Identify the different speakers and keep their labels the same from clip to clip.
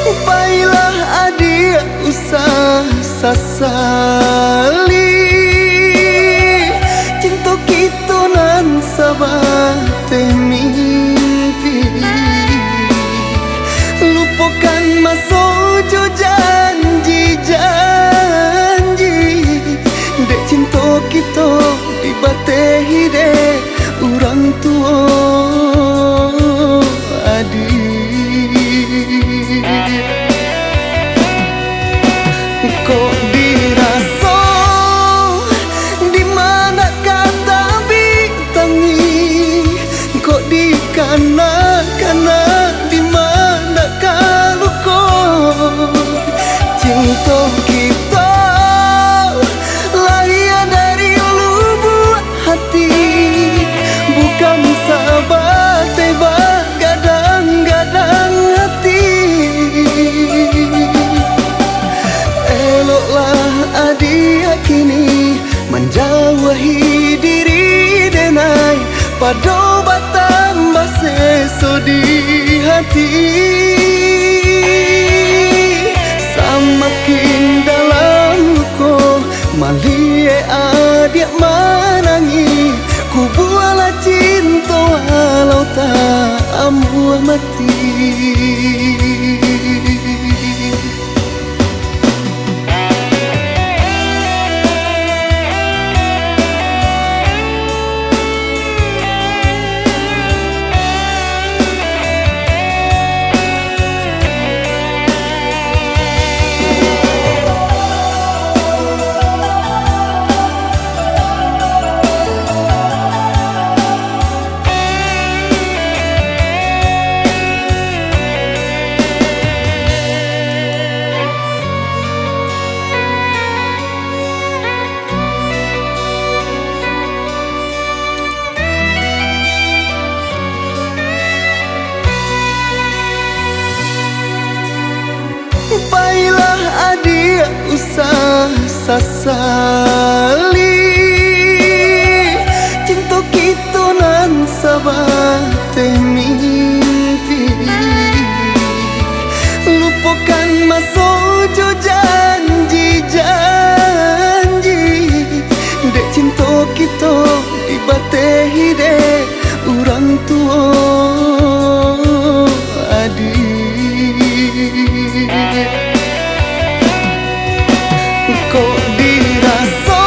Speaker 1: Baiklah adik usah sasali, cinta kita nan sabate mimpi. Lupakan masa jo janji-janji, dek cinta kita dibatehi dek orang tua adik. Kok dirasa di mana kata bintangi, kok dikana-kana di mana luka. Cinta kita lahir dari lubuk hati, bukan sahabat tebak gadang-gadang hati. Eloklah adik kini menjauhi diri denai, pada batang baseso di hati. Semakin dalam luka malie adik menangi, ku bualah cinta walau tak ambuh mati. Baiklah adik usah sasali, cinta kita nan sabate mimpi. Lupakan masa jo janji-janji, dek cinta kita dibatehi dek orang tua adik. Kok dirasa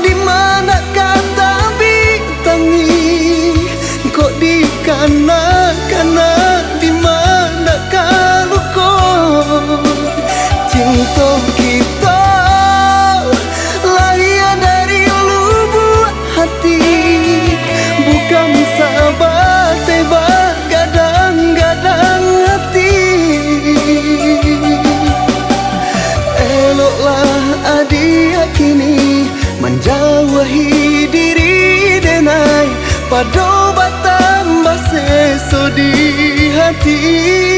Speaker 1: di mana kata bintangi, kok dikana-kana di mana luka. Cinta kita lahir dari lubuk hati, bukan sahabat tebak gadang-gadang hati. Eloklah adik kini menjauhi diri denai, pada batang baseso di hati.